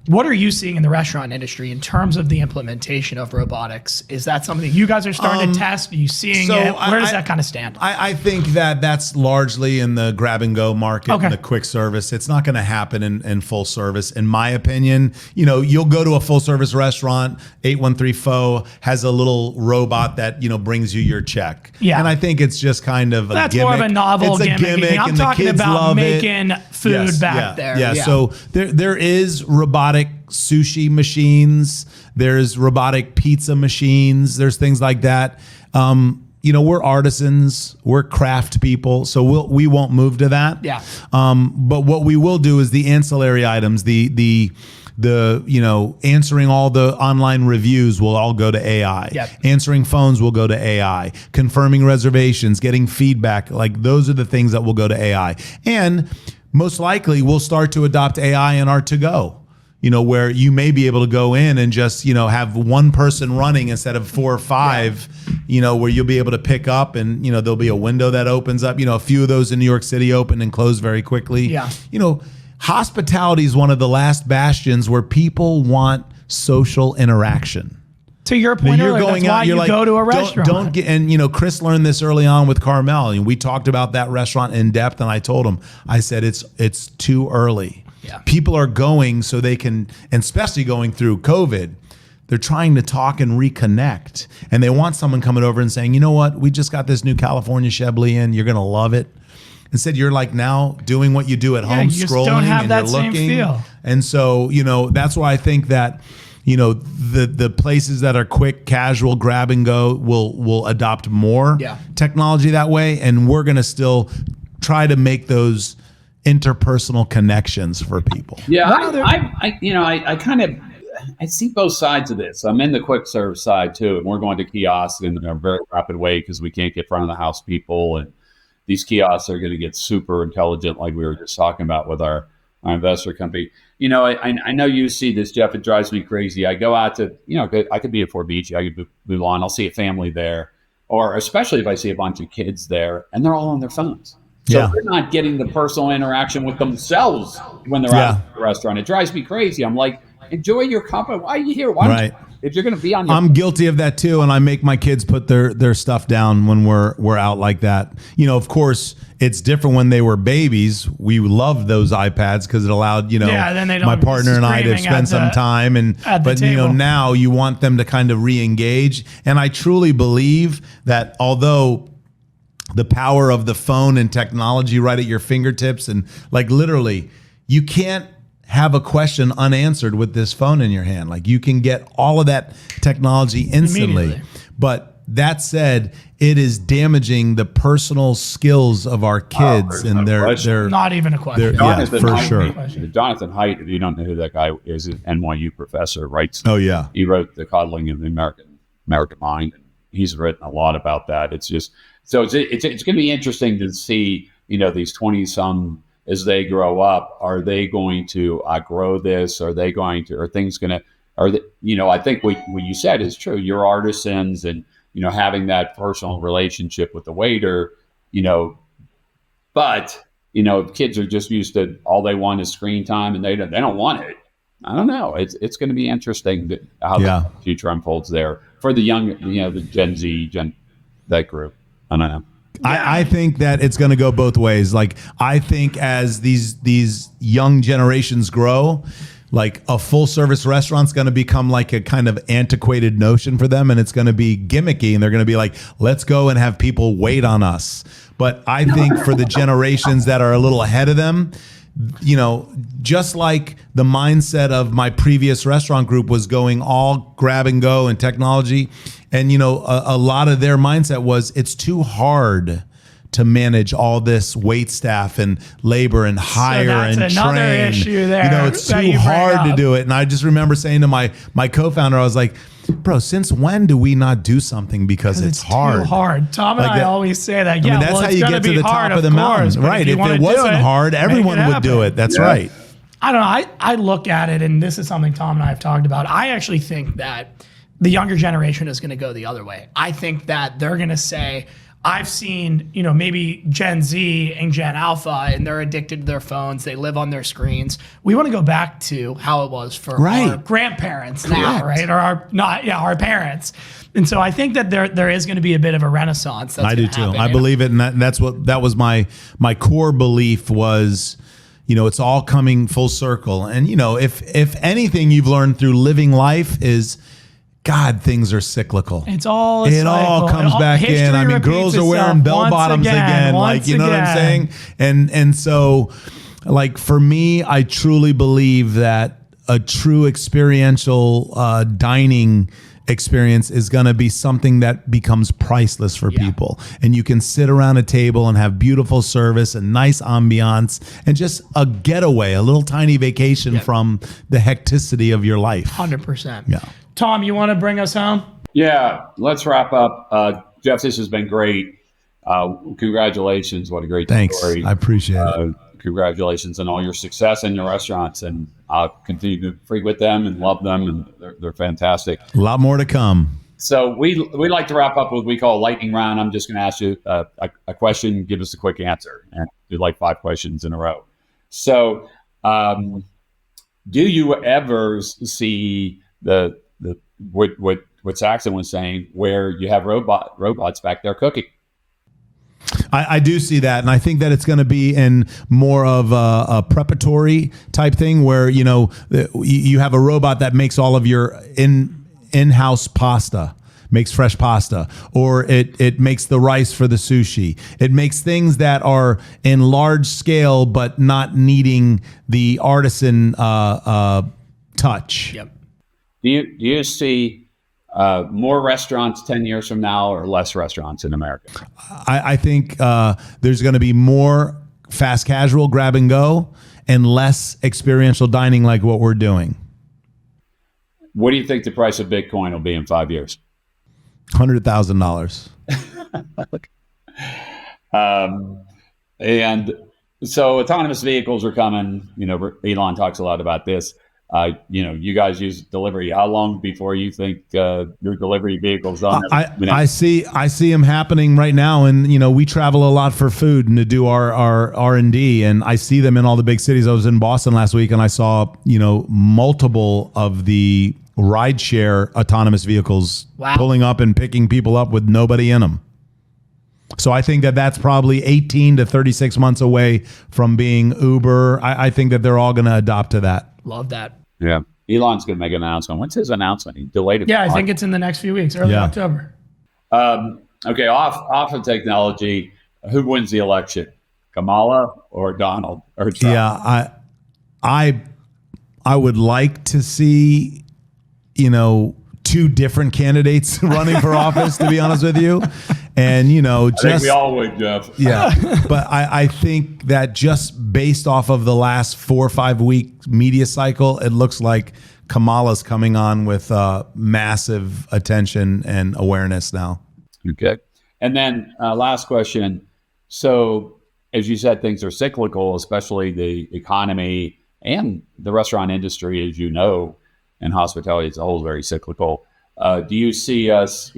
What are you seeing in the restaurant industry in terms of the implementation of robotics? Is that something you guys are starting to test? Are you seeing it? Where does that kind of stand? I think that's largely in the grab and go market, and the quick service. It's not going to happen in full service, in my opinion. You'll go to a full service restaurant, 813 Pho has a little robot that, brings you your check. Yeah. And I think it's just kind of a gimmick. More of a novel gimmick. I'm talking about making food back there. Yeah. So there is robotic sushi machines, there's robotic pizza machines, there's things like that. We're artisans, we're craft people, so we won't move to that. Yeah. But what we will do is the ancillary items, the answering all the online reviews will all go to AI. Yep. Answering phones will go to AI. Confirming reservations, getting feedback, those are the things that will go to AI. And most likely we'll start to adopt AI in our to-go. Where you may be able to go in and just, have one person running instead of 4 or 5, where you'll be able to pick up, and, there'll be a window that opens up. A few of those in New York City open and close very quickly. Yeah. Hospitality is one of the last bastions where people want social interaction. To your point, you're going that's out, why you're you go to a restaurant. Don't get, and Chris learned this early on with Carmel, and we talked about that restaurant in depth, and I told him, I said, it's too early. Yeah. People are going so they can, and especially going through COVID, they're trying to talk and reconnect. And they want someone coming over and saying, you know what, we just got this new California Chablis in, you're going to love it. Instead, you're now doing what you do at home, you scrolling, don't have and that you're looking. same feel. And so, that's why I think that, the places that are quick, casual, grab and go will adopt more technology that way. And we're going to still try to make those interpersonal connections for people. Yeah, I see both sides of this. I'm in the quick serve side too, and we're going to kiosks in a very rapid way because we can't get front of the house people, and these kiosks are going to get super intelligent, like we were just talking about with our investor company. I know you see this, Jeff. It drives me crazy. I go out to, I could be at Fort Beach, I could be Mulan. I'll see a family there, or especially if I see a bunch of kids there, and they're all on their phones. So they're not getting the personal interaction with themselves when they're out at the restaurant. It drives me crazy. I'm like, enjoy your company. Why are you here? Why don't you if you're going to be on your I'm guilty of that too, and I make my kids put their stuff down when we're out like that. Of course, it's different when they were babies. We loved those iPads because it allowed then they don't my partner and I to screaming spend some time. But table. now you want them to kind of re-engage, and I truly believe that although the power of the phone and technology right at your fingertips, and like literally, you can't have a question unanswered with this phone in your hand. Like you can get all of that technology instantly. But that said, it is damaging the personal skills of our kids, and they're not even a question. For sure. Jonathan Haidt, if you don't know who that guy is, an NYU professor, writes. Oh yeah, he wrote The Coddling of the American Mind. He's written a lot about that. It's just so it's going to be interesting to see these 20-some as they grow up. Are they going to outgrow this? Are they going to? Are things going to? Are they, I think what you said is true. You're artisans, and having that personal relationship with the waiter. But kids are just used to all they want is screen time, and they don't want it. I don't know. It's going to be interesting how the future unfolds there for the young, the Gen Z, that group. I don't know. I think that it's going to go both ways. Like I think as these young generations grow, like a full service restaurant's going to become like a kind of antiquated notion for them, and it's going to be gimmicky, and they're going to be like, let's go and have people wait on us. But I think for the generations that are a little ahead of them, just like the mindset of my previous restaurant group was going all grab and go and technology. And, a lot of their mindset was it's too hard to manage all this wait staff and labor and hire and train. Another issue there. It's too hard to do it. And I just remember saying to my co-founder, I was like, bro, since when do we not do something because it's hard? Too hard. Tom and I always say that. Yeah, that's how you get to the top of the mountain. Right. If it wasn't hard, everyone would do it. That's right. I don't know. I look at it, and this is something Tom and I have talked about. I actually think that the younger generation is going to go the other way. I think that they're going to say, I've seen, maybe Gen Z and Gen Alpha, and they're addicted to their phones. They live on their screens. We want to go back to how it was for our grandparents now, right? Or our parents. And so I think that there is going to be a bit of a renaissance. I do too. I believe it, and that was my core belief was, it's all coming full circle. And if anything you've learned through living life is, God, things are cyclical. It all comes back in. I mean, girls are wearing bell bottoms again. Like, you know what I'm saying? And so, like, for me, I truly believe that a true experiential dining experience is going to be something that becomes priceless for people. And you can sit around a table and have beautiful service and nice ambiance and just a getaway, a little tiny vacation from the hecticity of your life. 100%. Yeah. Tom, you want to bring us home? Yeah, let's wrap up. Jeff, this has been great. Congratulations. What a great story. I appreciate it. Congratulations on all your success in your restaurants, and I'll continue to frequent them and love them, and they're fantastic. A lot more to come. So we like to wrap up with what we call a lightning round. I'm just going to ask you a question, give us a quick answer, and do like 5 questions in a row. So do you ever see what Saxon was saying, where you have robots back there cooking? I do see that, and I think that it's going to be in more of a preparatory type thing where you have a robot that makes all of your in-house pasta, makes fresh pasta, or it makes the rice for the sushi. It makes things that are in large scale but not needing the artisan touch. Yep. Do you see more restaurants 10 years from now or less restaurants in America? I think there's going to be more fast casual grab and go and less experiential dining like what we're doing. What do you think the price of Bitcoin will be in 5 years? $100,000. And so autonomous vehicles are coming. Elon talks a lot about this. You guys use delivery. How long before you think your delivery vehicle's on? I see them happening right now, and we travel a lot for food and to do our R&D, and I see them in all the big cities. I was in Boston last week, and I saw multiple of the rideshare autonomous vehicles pulling up and picking people up with nobody in them. So I think that that's probably 18 to 36 months away from being Uber. I think that they're all going to adopt to that. Love that. Yeah. Elon's going to make an announcement. When's his announcement? He delayed it. Yeah, I think it's in the next few weeks, early October. Okay, off of technology, who wins the election? Kamala or Donald or Trump? Yeah, I would like to see, two different candidates running for office, to be honest with you. And, I think we all would, Jeff. Yeah. But I think that just based off of the last 4 or 5 week media cycle, it looks like Kamala's coming on with massive attention and awareness now. Okay. And then last question. So as you said, things are cyclical, especially the economy and the restaurant industry, as you know, and hospitality as a whole is very cyclical. Do you see us,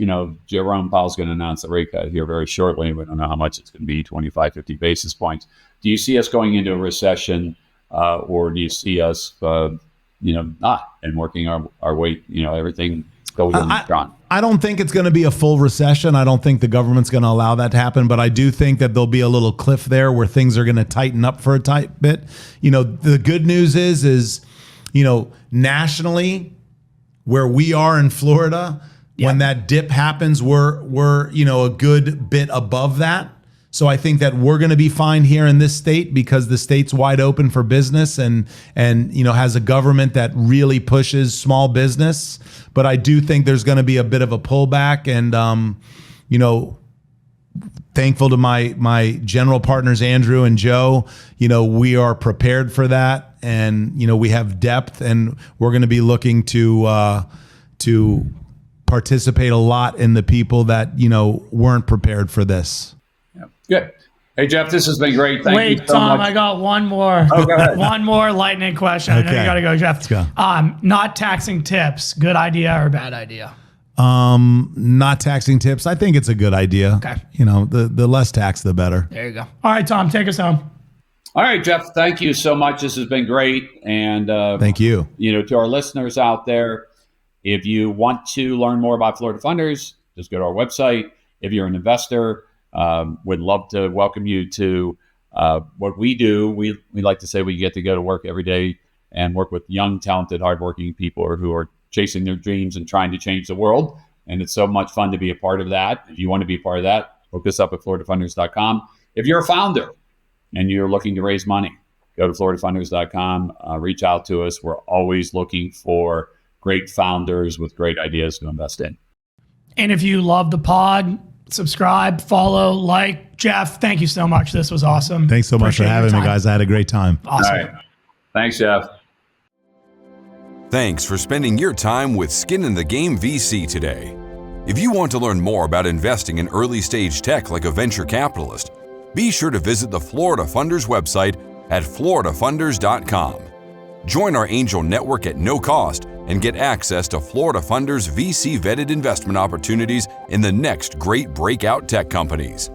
Jerome Powell's going to announce the rate cut here very shortly. We don't know how much it's going to be, 25, 50 basis points. Do you see us going into a recession or do you see us, not and working our way, everything going on? I don't think it's going to be a full recession. I don't think the government's going to allow that to happen, but I do think that there'll be a little cliff there where things are going to tighten up for a tight bit. The good news is, nationally, where we are in Florida, when that dip happens, we're a good bit above that. So I think that we're going to be fine here in this state because the state's wide open for business and has a government that really pushes small business. But I do think there's going to be a bit of a pullback, and thankful to my general partners Andrew and Joe. We are prepared for that, and we have depth, and we're going to be looking to participate a lot in the people that weren't prepared for this. Good. Hey, Jeff, this has been great. Thank you so Tom, much. I got one more. Oh, go ahead. One more lightning question. I know you got to go, Jeff. Let's go. Not taxing tips, good idea or bad idea? Not taxing tips. I think it's a good idea. Okay. The less tax, the better. There you go. All right, Tom, take us home. All right, Jeff, thank you so much. This has been great. And thank you. To our listeners out there, if you want to learn more about Florida Funders, just go to our website. If you're an investor, would love to welcome you to what we do. We like to say we get to go to work every day and work with young, talented, hardworking people who are chasing their dreams and trying to change the world. And it's so much fun to be a part of that. If you want to be a part of that, look us up at floridafunders.com. If you're a founder and you're looking to raise money, go to floridafunders.com, reach out to us. We're always looking for great founders with great ideas to invest in. And if you love the pod, subscribe, follow, like. Jeff, thank you so much. This was awesome. Thanks so much for having me, guys. I had a great time. Awesome. All right. Thanks, Jeff. Thanks for spending your time with Skin in the Game VC today. If you want to learn more about investing in early stage tech like a venture capitalist, be sure to visit the Florida Funders website at floridafunders.com. Join our angel network at no cost and get access to Florida Funders VC vetted investment opportunities in the next great breakout tech companies.